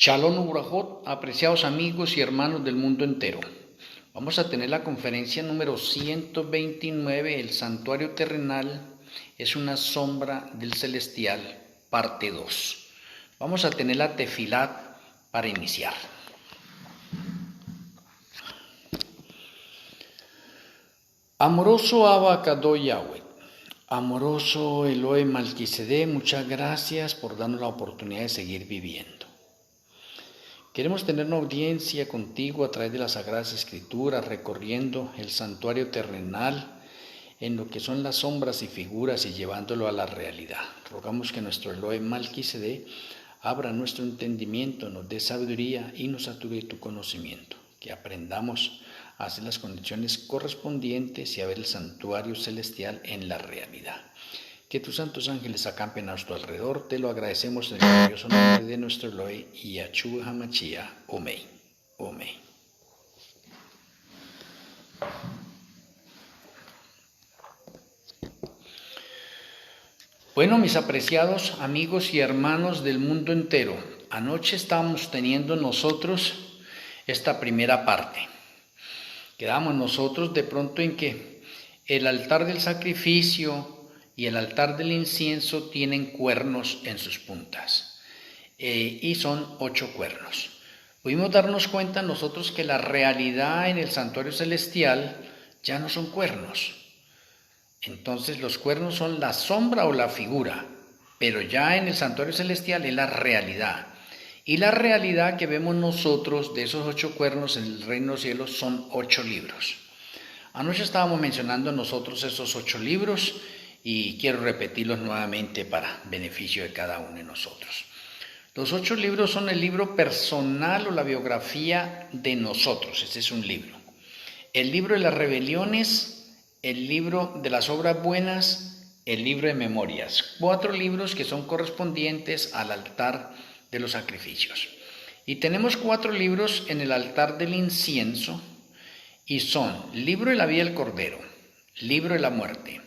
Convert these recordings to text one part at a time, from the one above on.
Shalom Ubrajot, apreciados amigos y hermanos del mundo entero. Vamos a tener la conferencia número 129, el santuario terrenal es una sombra del celestial, parte 2. Vamos a tener la tefilat para iniciar. Amoroso Abba Kadosh Yahweh, amoroso Elohe Malquisedec, muchas gracias por darnos la oportunidad de seguir viviendo. Queremos tener una audiencia contigo a través de las Sagradas Escrituras, recorriendo el santuario terrenal en lo que son las sombras y figuras y llevándolo a la realidad. Rogamos que nuestro Elohe Malquisedec abra nuestro entendimiento, nos dé sabiduría y nos sature tu conocimiento, que aprendamos a hacer las condiciones correspondientes y a ver el santuario celestial en la realidad. Que tus santos ángeles acampen a nuestro alrededor, te lo agradecemos en el glorioso nombre de nuestro Elohe Yahshua HaMashiach. Amén. Amén. Bueno, mis apreciados amigos y hermanos del mundo entero, anoche estábamos teniendo nosotros esta primera parte. Quedamos nosotros de pronto en que el altar del sacrificio y el altar del incienso tienen cuernos en sus puntas y son 8 cuernos. Pudimos darnos cuenta nosotros que la realidad en el santuario celestial ya no son cuernos. Entonces los cuernos son la sombra o la figura, pero ya en el santuario celestial es la realidad. Y la realidad que vemos nosotros de esos 8 cuernos en el reino de los cielos son 8 libros. Anoche estábamos mencionando nosotros esos 8 libros y quiero repetirlos nuevamente para beneficio de cada uno de nosotros. Los 8 libros son el libro personal o la biografía de nosotros, ese es un libro. El libro de las rebeliones, el libro de las obras buenas, el libro de memorias. 4 libros que son correspondientes al altar de los sacrificios. Y tenemos 4 libros en el altar del incienso y son libro de la vida del Cordero, libro de la muerte,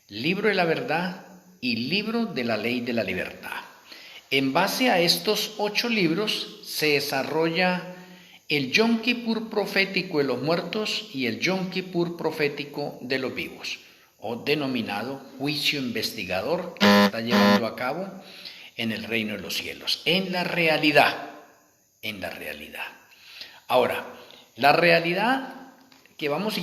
libro de la verdad y libro de la ley de la libertad. En base a estos 8 libros se desarrolla el Yom Kippur profético de los muertos y el Yom Kippur profético de los vivos, o denominado juicio investigador, que se está llevando a cabo en el reino de los cielos, en la realidad. Ahora, la realidad que vamos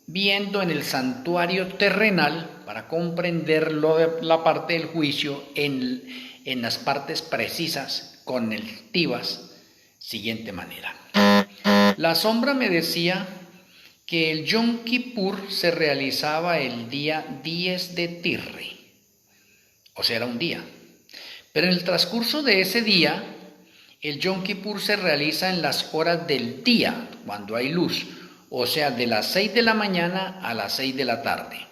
viendo en el santuario terrenal, para comprender la parte del juicio en las partes precisas, conectivas, siguiente manera. La sombra me decía que el Yom Kippur se realizaba el día 10 de Tirri, o sea, era un día. Pero en el transcurso de ese día, el Yom Kippur se realiza en las horas del día, cuando hay luz, o sea, de las 6 de la mañana a las 6 de la tarde.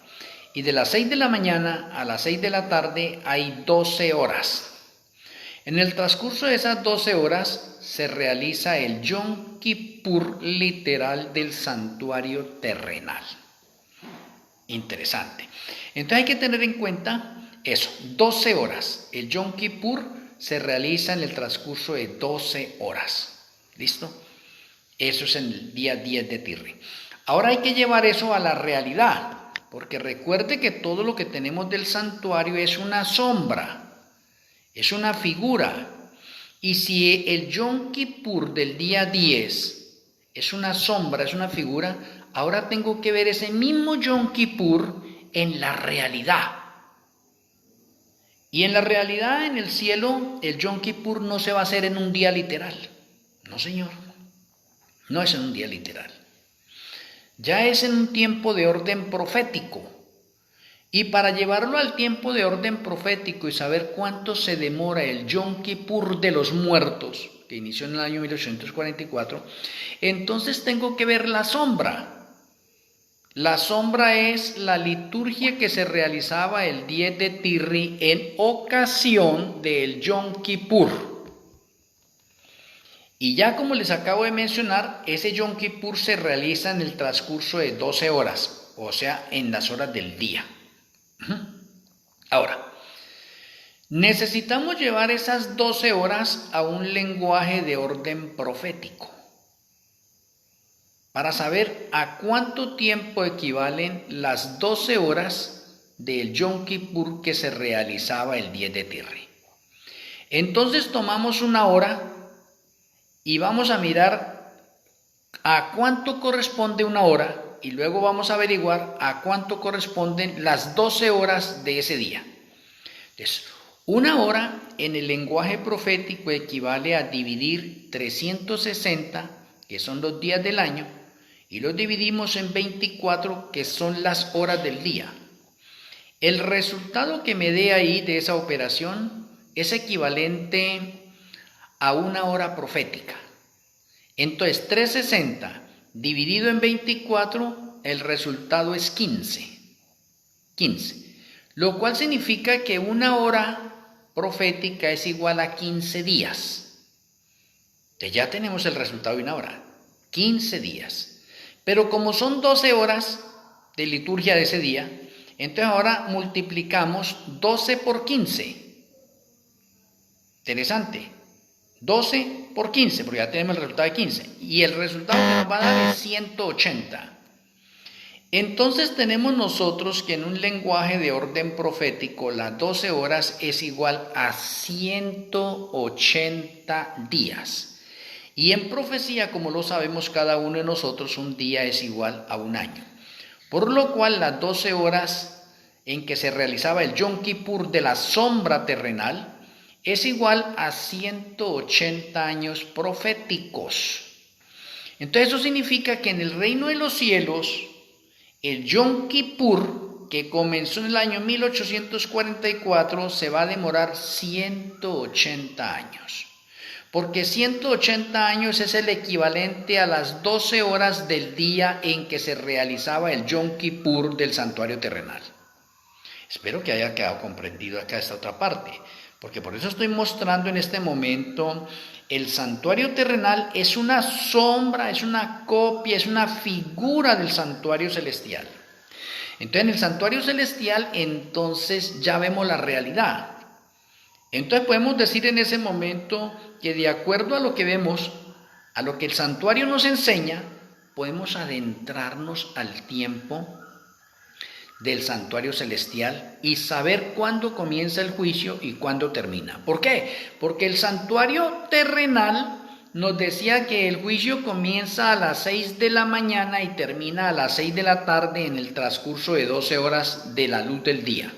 Y de las 6 de la mañana a las 6 de la tarde hay 12 horas. En el transcurso de esas 12 horas se realiza el Yom Kippur literal del santuario terrenal. Interesante. Entonces hay que tener en cuenta eso, 12 horas. El Yom Kippur se realiza en el transcurso de 12 horas. ¿Listo? Eso es en el día 10 de Tirri. Ahora hay que llevar eso a la realidad, porque recuerde que todo lo que tenemos del santuario es una sombra, es una figura. Y si el Yom Kippur del día 10 es una sombra, es una figura, ahora tengo que ver ese mismo Yom Kippur en la realidad. Y en la realidad, en el cielo, el Yom Kippur no se va a hacer en un día literal. No, señor. No es en un día literal. Ya es en un tiempo de orden profético. Y para llevarlo al tiempo de orden profético y saber cuánto se demora el Yom Kippur de los muertos, que inició en el año 1844, entonces tengo que ver la sombra. La sombra es la liturgia que se realizaba el 10 de Tirri en ocasión del Yom Kippur. Y ya como les acabo de mencionar, ese Yom Kippur se realiza en el transcurso de 12 horas, o sea, en las horas del día. Ahora, Necesitamos llevar esas 12 horas a un lenguaje de orden profético para saber a cuánto tiempo equivalen las 12 horas del Yom Kippur que se realizaba el 10 de Tirri. Entonces tomamos una hora y vamos a mirar a cuánto corresponde una hora y luego vamos a averiguar a cuánto corresponden las 12 horas de ese día. Entonces, una hora en el lenguaje profético equivale a dividir 360, que son los días del año, y los dividimos en 24, que son las horas del día. El resultado que me dé ahí de esa operación es equivalente a una hora profética. Entonces, 360 dividido en 24, el resultado es 15. Lo cual significa que una hora profética es igual a 15 días. Entonces ya tenemos el resultado de una hora, 15 días. Pero como son 12 horas de liturgia de ese día, entonces ahora multiplicamos 12 por 15. Interesante. 12 por 15, porque ya tenemos el resultado de 15. Y el resultado que nos va a dar es 180. Entonces tenemos nosotros que en un lenguaje de orden profético las 12 horas es igual a 180 días. Y en profecía, como lo sabemos cada uno de nosotros, un día es igual a un año. Por lo cual las 12 horas en que se realizaba el Yom Kippur de la sombra terrenal es igual a 180 años proféticos. Entonces eso significa que en el reino de los cielos, el Yom Kippur, que comenzó en el año 1844, se va a demorar 180 años. Porque 180 años es el equivalente a las 12 horas del día en que se realizaba el Yom Kippur del santuario terrenal. Espero que haya quedado comprendido acá esta otra parte, porque por eso estoy mostrando en este momento el santuario terrenal es una sombra, es una copia, es una figura del santuario celestial. Entonces en el santuario celestial entonces ya vemos la realidad. Entonces podemos decir en ese momento que de acuerdo a lo que vemos, a lo que el santuario nos enseña, podemos adentrarnos al tiempo del santuario celestial y saber cuándo comienza el juicio y cuándo termina. ¿Por qué? Porque el santuario terrenal nos decía que el juicio comienza a las 6 de la mañana y termina a las 6 de la tarde en el transcurso de 12 horas de la luz del día.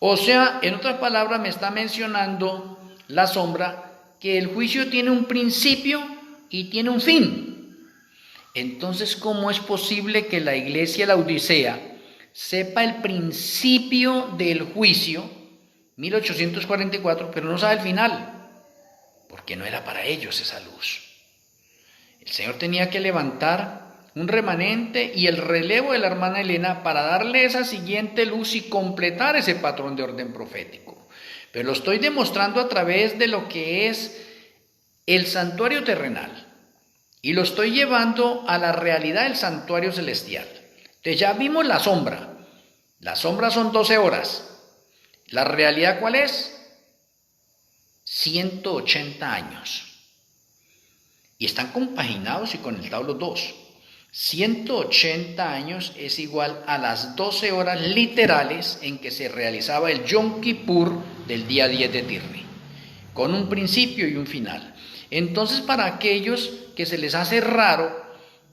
O sea, en otras palabras me está mencionando la sombra que el juicio tiene un principio y tiene un fin. Entonces, ¿cómo es posible que la iglesia de la Odisea sepa el principio del juicio, 1844, pero no sabe el final? Porque no era para ellos esa luz. El Señor tenía que levantar un remanente y el relevo de la hermana Elena para darle esa siguiente luz y completar ese patrón de orden profético. Pero lo estoy demostrando a través de lo que es el santuario terrenal. Y lo estoy llevando a la realidad del santuario celestial. Entonces ya vimos la sombra. La sombra son 12 horas. ¿La realidad cuál es? 180 años. Y están compaginados y conectados los dos. 180 años es igual a las 12 horas literales en que se realizaba el Yom Kippur del día 10 de Tirri, con un principio y un final. Entonces, para aquellos que se les hace raro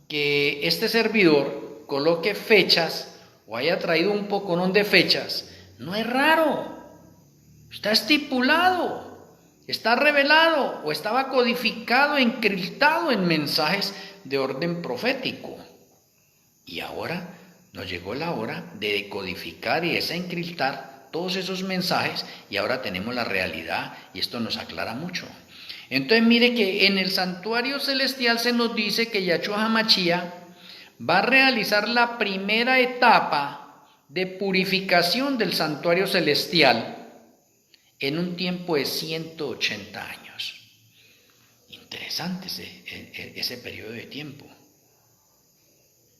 que este servidor coloque fechas o haya traído un poconón de fechas, no es raro, está estipulado, está revelado o estaba codificado, encriptado en mensajes de orden profético. Y ahora nos llegó la hora de decodificar y desencriptar todos esos mensajes y ahora tenemos la realidad y esto nos aclara mucho. Entonces mire que en el santuario celestial se nos dice que Yahshua HaMashiach va a realizar la primera etapa de purificación del santuario celestial en un tiempo de 180 años. Interesante ese periodo de tiempo.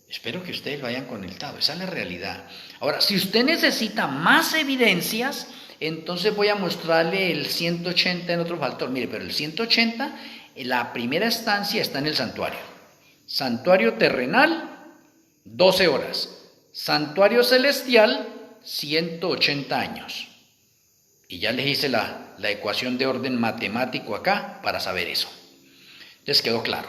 Espero que ustedes lo hayan conectado, esa es la realidad. Ahora, si usted necesita más evidencias, entonces voy a mostrarle el 180 en otro factor. Mire, pero el 180, la primera estancia está en el santuario. Santuario terrenal, 12 horas. Santuario celestial, 180 años. Y ya les hice la ecuación de orden matemático acá para saber eso. Les quedó claro.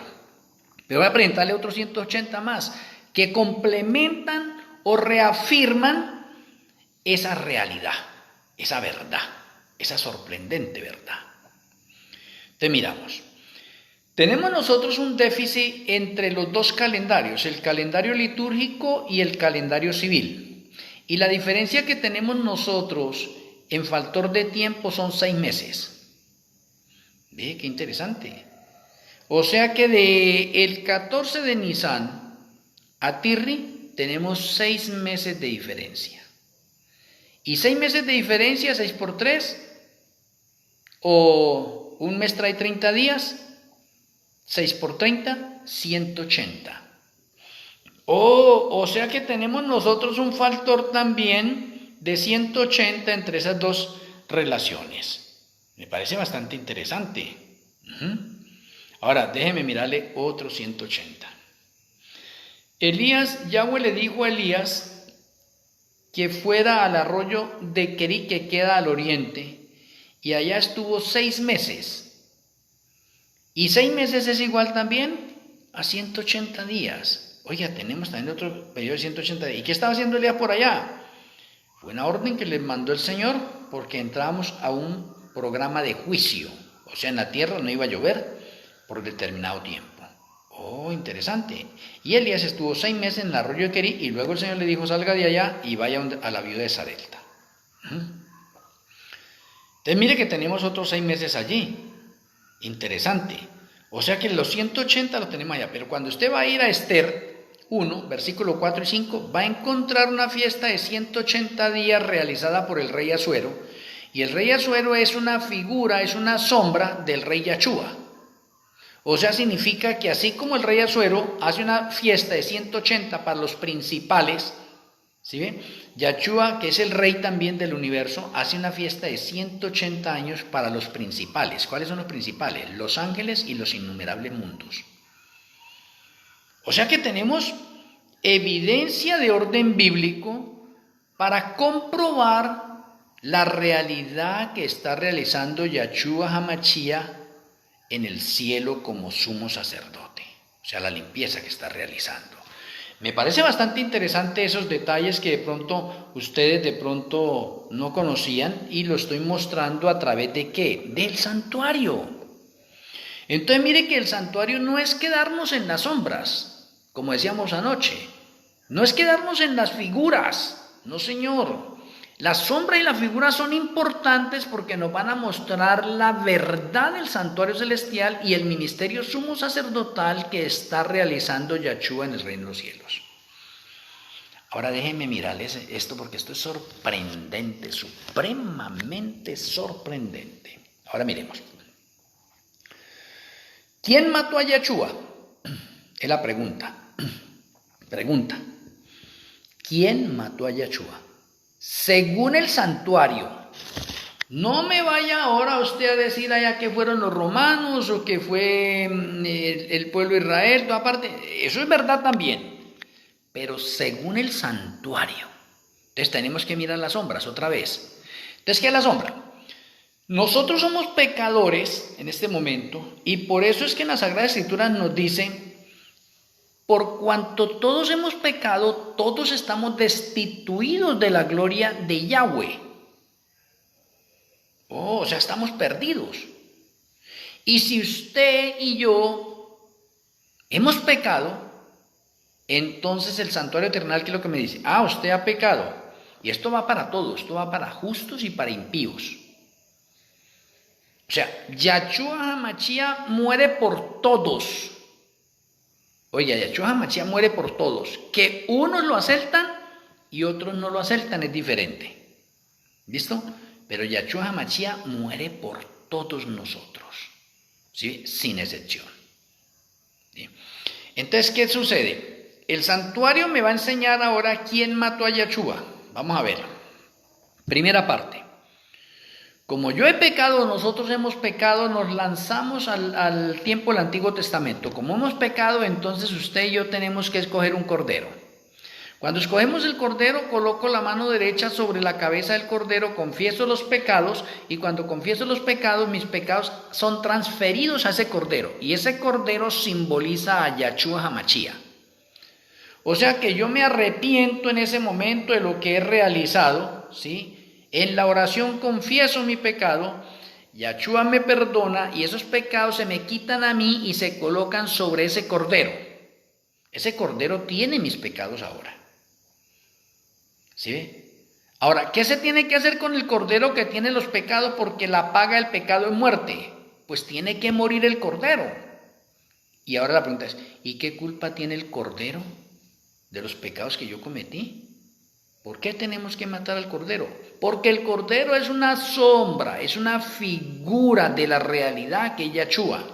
Pero voy a presentarle otros 180 más que complementan o reafirman esa realidad, esa verdad, esa sorprendente verdad. Entonces miramos. Tenemos nosotros un déficit entre los dos calendarios, el calendario litúrgico y el calendario civil. Y la diferencia que tenemos nosotros en factor de tiempo son 6 meses. Ve, qué interesante. O sea que de el 14 de Nisan a Tirri tenemos 6 meses de diferencia. Y 6 meses de diferencia, 6 por 3, o un mes trae 30 días, 6 por 30, 180. O sea que tenemos nosotros un factor también de 180 entre esas dos relaciones. Me parece bastante interesante. Ahora, déjeme mirarle otro 180. Yahweh le dijo a Elías que fuera al arroyo de Querí, que queda al oriente, y allá estuvo 6 meses. Y 6 meses es igual también a 180 días. Oiga, tenemos también otro periodo de 180 días. ¿Y qué estaba haciendo Elías por allá? Fue una orden que le mandó el Señor porque entrábamos a un programa de juicio. O sea, en la tierra no iba a llover por determinado tiempo. Oh, interesante. Y Elías estuvo 6 meses en el arroyo de Querí y luego el Señor le dijo, salga de allá y vaya a la viuda de Sarepta. Entonces mire que tenemos otros 6 meses allí. Interesante. O sea que los 180 los tenemos allá. Pero cuando usted va a ir a Esther 1, versículo 4 y 5, va a encontrar una fiesta de 180 días realizada por el rey Asuero. Y el rey Asuero es una figura, es una sombra del rey Yahshua. O sea, significa que así como el rey Asuero hace una fiesta de 180 para los principales, ¿sí ven? Yahshua, que es el rey también del universo, hace una fiesta de 180 años para los principales. ¿Cuáles son los principales? Los ángeles y los innumerables mundos. O sea que tenemos evidencia de orden bíblico para comprobar la realidad que está realizando Yahshua HaMashiach en el cielo como sumo sacerdote, o sea, la limpieza que está realizando. Me parece bastante interesante esos detalles que de pronto ustedes de pronto no conocían y lo estoy mostrando a través de ¿qué? Del santuario. Entonces mire que el santuario no es quedarnos en las sombras, como decíamos anoche, no es quedarnos en las figuras, no señor. La sombra y la figura son importantes porque nos van a mostrar la verdad del santuario celestial y el ministerio sumo sacerdotal que está realizando Yahshua en el reino de los cielos. Ahora déjenme mirarles esto porque esto es sorprendente, supremamente sorprendente. Ahora miremos. ¿Quién mató a Yahshua? Es la pregunta. Pregunta. ¿Quién mató a Yahshua? Según el santuario. No me vaya ahora usted a decir allá que fueron los romanos o que fue el pueblo de Israel, toda parte. Eso es verdad también. Pero según el santuario. Entonces tenemos que mirar las sombras otra vez. Entonces, ¿qué es la sombra? Nosotros somos pecadores en este momento y por eso es que en la Sagrada Escritura nos dice: por cuanto todos hemos pecado, todos estamos destituidos de la gloria de Yahweh. O sea, estamos perdidos. Y si usted y yo hemos pecado, entonces el santuario eternal, ¿qué es lo que me dice? Usted ha pecado. Y esto va para todos, esto va para justos y para impíos. O sea, Yahshua HaMashiach muere por todos. Oye, Yahshua HaMashiach muere por todos. Que unos lo aceptan y otros no lo aceptan es diferente. ¿Listo? Pero Yahshua HaMashiach muere por todos nosotros. ¿Sí? Sin excepción. ¿Sí? Entonces, ¿qué sucede? El santuario me va a enseñar ahora quién mató a Yahshua. Vamos a ver. Primera parte. Como yo he pecado, nosotros hemos pecado, nos lanzamos al tiempo del Antiguo Testamento. Como hemos pecado, entonces usted y yo tenemos que escoger un cordero. Cuando escogemos el cordero, coloco la mano derecha sobre la cabeza del cordero, confieso los pecados, y cuando confieso los pecados, mis pecados son transferidos a ese cordero, y ese cordero simboliza a Yahshua HaMashiach. O sea que yo me arrepiento en ese momento de lo que he realizado, ¿sí? En la oración confieso mi pecado, Yahshua me perdona y esos pecados se me quitan a mí y se colocan sobre ese cordero. Ese cordero tiene mis pecados ahora. ¿Sí ve? Ahora, ¿qué se tiene que hacer con el cordero que tiene los pecados? Porque la paga del pecado es muerte. Pues tiene que morir el cordero. Y ahora la pregunta es, ¿y qué culpa tiene el cordero de los pecados que yo cometí? ¿Por qué tenemos que matar al cordero? Porque el cordero es una sombra, es una figura de la realidad que es Yahshua.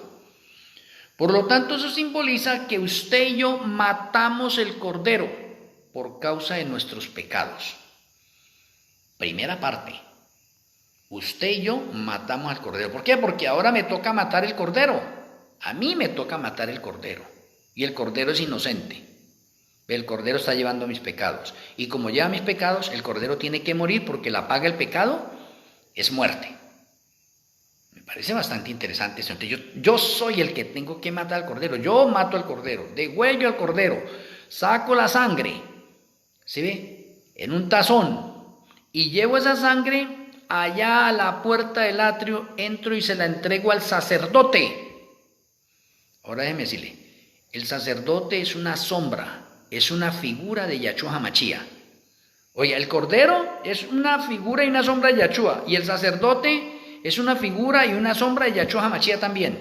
Por lo tanto, eso simboliza que usted y yo matamos el cordero por causa de nuestros pecados. Primera parte, usted y yo matamos al cordero. ¿Por qué? Porque ahora me toca matar el cordero. A mí me toca matar el cordero. Y el cordero es inocente. El cordero está llevando mis pecados. Y como lleva mis pecados, el cordero tiene que morir porque la paga del pecado es muerte. Me parece bastante interesante eso. Entonces yo soy el que tengo que matar al cordero. Yo mato al cordero, degüello al cordero, saco la sangre, ¿se ve? En un tazón. Y llevo esa sangre allá a la puerta del atrio, entro y se la entrego al sacerdote. Ahora déjeme decirle, el sacerdote es una sombra. Es una figura de Yahshua HaMashiach. Oye, el cordero es una figura y una sombra de Yahshua. Y el sacerdote es una figura y una sombra de Yahshua HaMashiach también.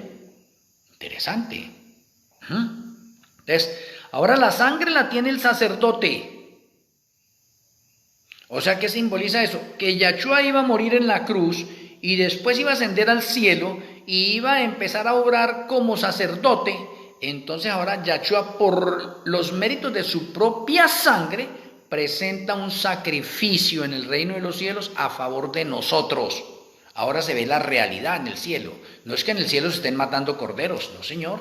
Interesante. Entonces, ahora la sangre la tiene el sacerdote. O sea, ¿qué simboliza eso? Que Yahshua iba a morir en la cruz y después iba a ascender al cielo y iba a empezar a obrar como sacerdote. Entonces ahora Yahshua, por los méritos de su propia sangre, presenta un sacrificio en el reino de los cielos a favor de nosotros. Ahora se ve la realidad en el cielo. No es que en el cielo se estén matando corderos, no señor.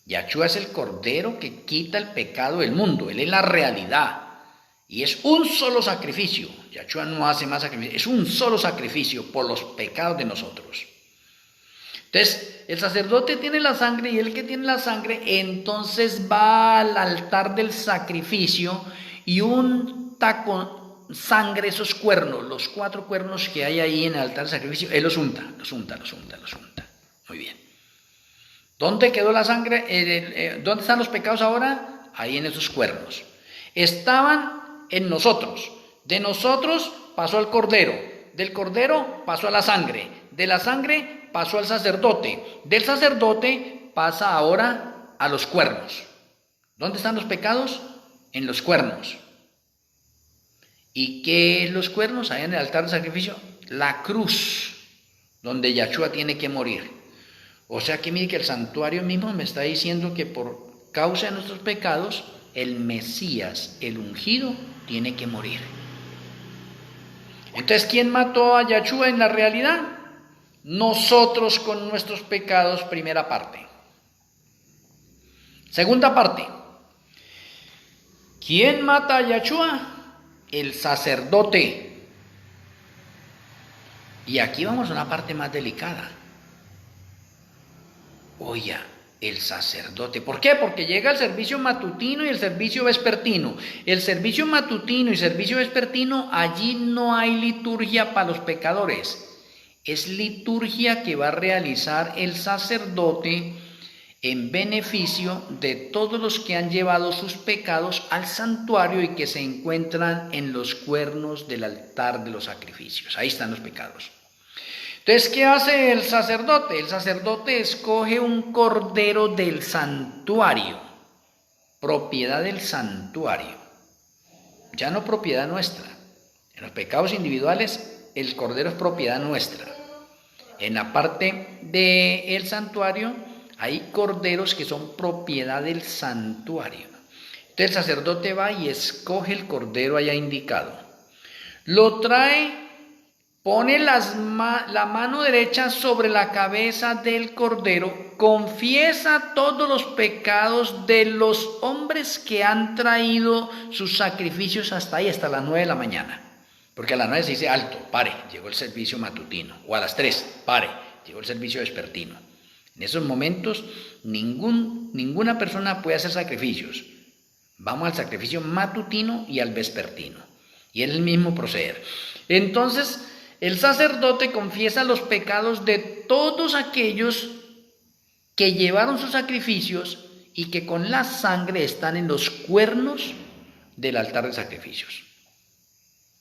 Yahshua es el cordero que quita el pecado del mundo. Él es la realidad. Y es un solo sacrificio. Yahshua no hace más sacrificio. Es un solo sacrificio por los pecados de nosotros. Entonces, el sacerdote tiene la sangre y el que tiene la sangre, entonces va al altar del sacrificio y unta con sangre esos cuernos, los 4 cuernos que hay ahí en el altar del sacrificio, él los unta. Muy bien. ¿Dónde quedó la sangre? ¿Dónde están los pecados ahora? Ahí en esos cuernos. Estaban en nosotros. De nosotros pasó al cordero. Del cordero pasó a la sangre. De la sangre pasó al sacerdote. Del sacerdote pasa ahora a los cuernos. ¿Dónde están los pecados? En los cuernos. ¿Y qué es los cuernos? Allá en el altar de sacrificio. La cruz, donde Yahshua tiene que morir. O sea que mire que el santuario mismo me está diciendo que por causa de nuestros pecados, el Mesías, el ungido, tiene que morir. Entonces, ¿quién mató a Yahshua en la realidad? Nosotros con nuestros pecados, primera parte. Segunda parte. ¿Quién mata a Yahshua? El sacerdote. Y aquí vamos a una parte más delicada. Oye, el sacerdote. ¿Por qué? Porque llega el servicio matutino y el servicio vespertino. El servicio matutino y servicio vespertino, allí no hay liturgia para los pecadores. Es liturgia que va a realizar el sacerdote en beneficio de todos los que han llevado sus pecados al santuario y que se encuentran en los cuernos del altar de los sacrificios. Ahí están los pecados. Entonces, ¿qué hace el sacerdote? El sacerdote escoge un cordero del santuario, propiedad del santuario, ya no propiedad nuestra. En los pecados individuales, el cordero es propiedad nuestra. En la parte del santuario, hay corderos que son propiedad del santuario. Entonces, el sacerdote va y escoge el cordero allá indicado. Lo trae pone la mano derecha sobre la cabeza del cordero, confiesa todos los pecados de los hombres que han traído sus sacrificios hasta ahí, hasta las 9 de la mañana. Porque a las 9 se dice alto, pare, llegó el servicio matutino. O a las 3, pare, llegó el servicio vespertino. En esos momentos ninguna persona puede hacer sacrificios. Vamos al sacrificio matutino y al vespertino. Y es el mismo proceder. Entonces, el sacerdote confiesa los pecados de todos aquellos que llevaron sus sacrificios y que con la sangre están en los cuernos del altar de sacrificios.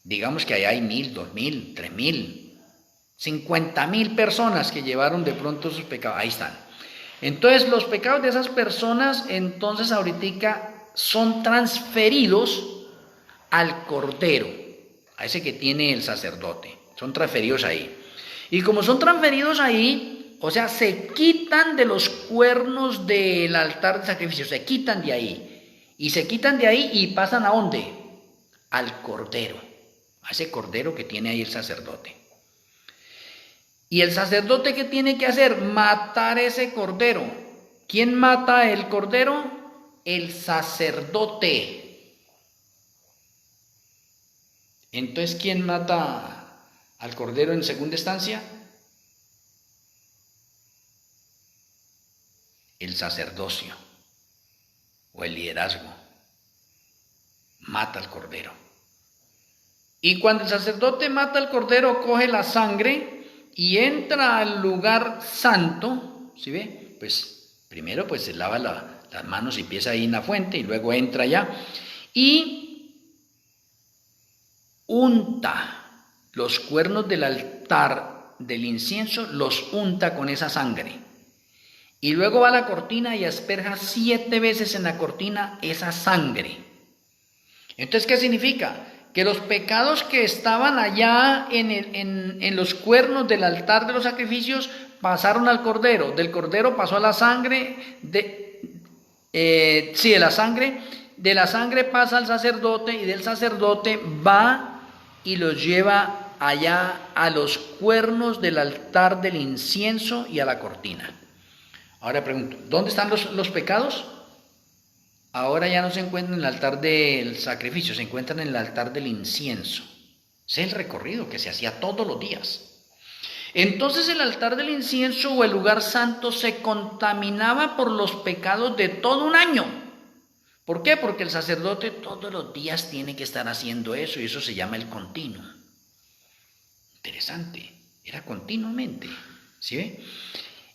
Digamos que allá hay 1,000, 2,000, 3,000, 50,000 personas que llevaron de pronto sus pecados. Ahí están. Entonces, los pecados de esas personas, entonces ahorita son transferidos al cordero, a ese que tiene el sacerdote. Son transferidos ahí. Y como son transferidos ahí, o sea, se quitan de los cuernos del altar de sacrificio, se quitan de ahí. Y se quitan de ahí y pasan ¿a dónde? Al cordero, a ese cordero que tiene ahí el sacerdote. ¿Y el sacerdote qué tiene que hacer? Matar ese cordero. ¿Quién mata el cordero? El sacerdote. Entonces, ¿quién mata al cordero en segunda instancia? El sacerdocio o el liderazgo mata al cordero. Y cuando el sacerdote mata al cordero, coge la sangre y entra al lugar santo. ¿Sí ve? Pues primero pues se lava las manos y pies ahí en la fuente y luego entra allá y unta los cuernos del altar del incienso, los unta con esa sangre. Y luego va a la cortina y asperja 7 veces en la cortina esa sangre. Entonces, ¿qué significa? Que los pecados que estaban allá en los cuernos del altar de los sacrificios pasaron al cordero. Del cordero pasó a la sangre, de la sangre pasa al sacerdote y del sacerdote va y los lleva allá a los cuernos del altar del incienso y a la cortina. Ahora pregunto, ¿dónde están los pecados? Ahora ya no se encuentran en el altar del sacrificio, se encuentran en el altar del incienso. Ese es el recorrido que se hacía todos los días. Entonces el altar del incienso o el lugar santo se contaminaba por los pecados de todo un año. ¿Por qué? Porque el sacerdote todos los días tiene que estar haciendo eso y eso se llama el continuo. Interesante, era continuamente, ¿sí ve?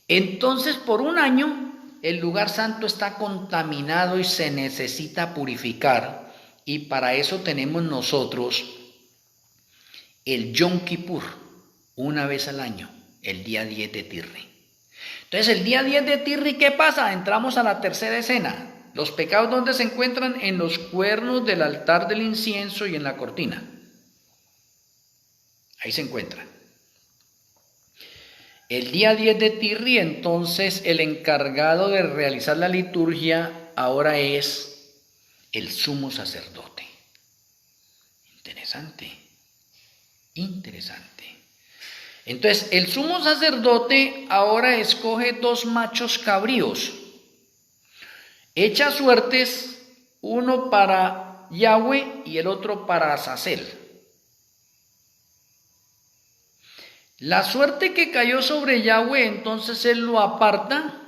Entonces por un año el lugar santo está contaminado y se necesita purificar y para eso tenemos nosotros el Yom Kippur, una vez al año, el día 10 de Tirri. Entonces el día 10 de Tirri, ¿qué pasa? Entramos a la tercera escena. Los pecados, ¿dónde se encuentran? En los cuernos del altar del incienso y en la cortina. Ahí se encuentran. El día 10 de Tirri, entonces, el encargado de realizar la liturgia ahora es el sumo sacerdote. Interesante, interesante. Entonces, el sumo sacerdote ahora escoge 2 machos cabríos. Echa suertes, uno para Yahweh y el otro para Azazel. La suerte que cayó sobre Yahweh, entonces él lo aparta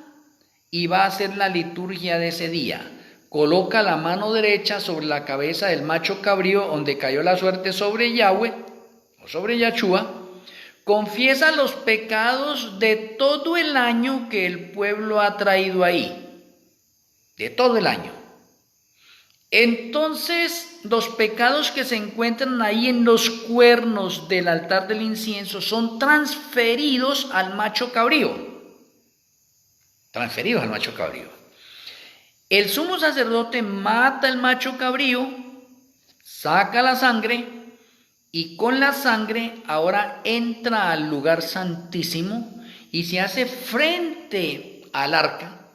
y va a hacer la liturgia de ese día. Coloca la mano derecha sobre la cabeza del macho cabrío donde cayó la suerte sobre Yahweh o sobre Yahshua. Confiesa los pecados de todo el año que el pueblo ha traído ahí. De todo el año. Entonces, los pecados que se encuentran ahí en los cuernos del altar del incienso son transferidos al macho cabrío. Transferidos al macho cabrío. El sumo sacerdote mata el macho cabrío, saca la sangre y con la sangre ahora entra al lugar santísimo y se hace frente al arca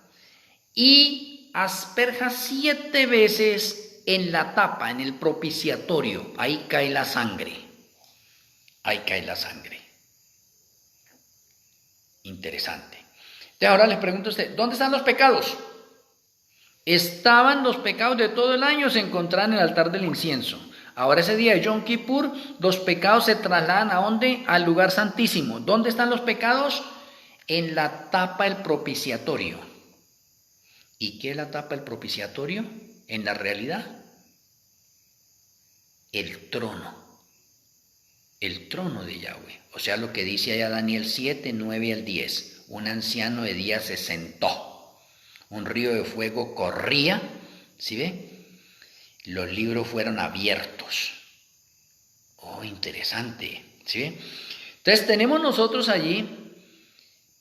y asperja 7 veces en la tapa, en el propiciatorio. Ahí cae la sangre. ahí cae la sangre. Interesante. Entonces ahora les pregunto a usted, ¿dónde están los pecados? Estaban los pecados de todo el año, se encontraban en el altar del incienso. Ahora ese día de Yom Kippur, los pecados se trasladan ¿a dónde? Al lugar santísimo. ¿Dónde están los pecados? En la tapa del propiciatorio. ¿Y qué es la tapa del propiciatorio? En la realidad, el trono de Yahweh. O sea, lo que dice allá Daniel 7, 9 al 10. Un anciano de día se sentó. Un río de fuego corría. ¿Sí ve? Los libros fueron abiertos. Oh, interesante. ¿Sí ve? Entonces tenemos nosotros allí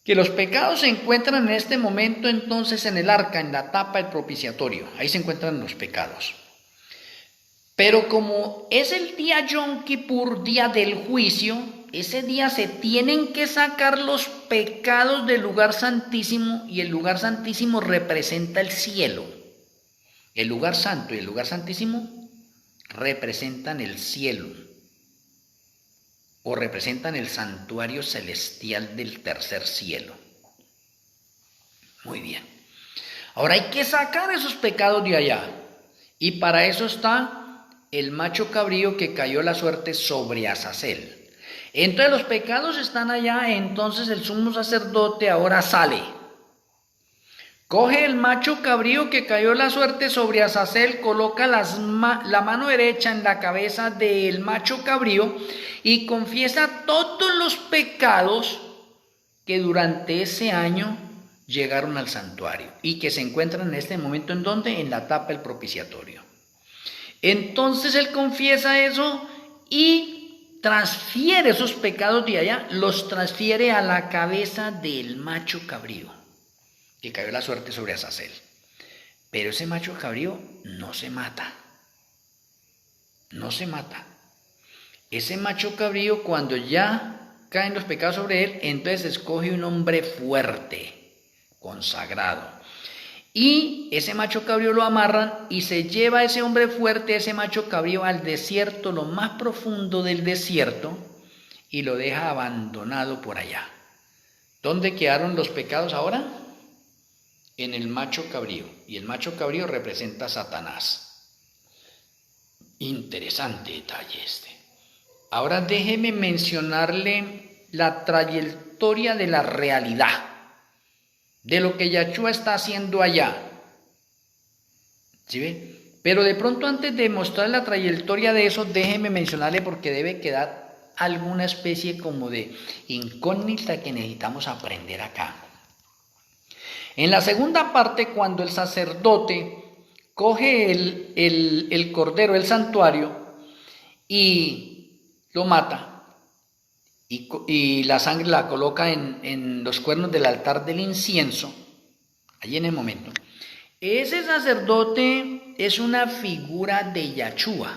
que los pecados se encuentran en este momento entonces en el arca, en la tapa del propiciatorio. Ahí se encuentran los pecados. Pero como es el día Yom Kippur, día del juicio, ese día se tienen que sacar los pecados del lugar santísimo, y el lugar santísimo representa el cielo. El lugar santo y el lugar santísimo representan el cielo, o representan el santuario celestial del tercer cielo. Muy bien. Ahora hay que sacar esos pecados de allá, y para eso está el macho cabrío que cayó la suerte sobre Azazel. Entonces los pecados están allá, entonces el sumo sacerdote ahora sale. Coge el macho cabrío que cayó la suerte sobre Azazel, coloca la mano derecha en la cabeza del macho cabrío y confiesa todos los pecados que durante ese año llegaron al santuario y que se encuentran en este momento, ¿en dónde? En la tapa del propiciatorio. Entonces él confiesa eso y transfiere esos pecados de allá, los transfiere a la cabeza del macho cabrío que cayó la suerte sobre Azazel. Pero ese macho cabrío no se mata. No se mata. Ese macho cabrío, cuando ya caen los pecados sobre él, entonces escoge un hombre fuerte, consagrado. Y ese macho cabrío lo amarran y se lleva a ese hombre fuerte, ese macho cabrío, al desierto, lo más profundo del desierto, y lo deja abandonado por allá. ¿Dónde quedaron los pecados ahora? En el macho cabrío. Y el macho cabrío representa a Satanás. Interesante detalle este. Ahora déjeme mencionarle la trayectoria de la realidad, de lo que Yahshua está haciendo allá. ¿Sí ve? Pero de pronto, antes de mostrar la trayectoria de eso, déjeme mencionarle, porque debe quedar alguna especie como de incógnita que necesitamos aprender acá. En la segunda parte, cuando el sacerdote coge el cordero del santuario y lo mata, y la sangre la coloca en los cuernos del altar del incienso, allí en el momento, ese sacerdote es una figura de Yahshua.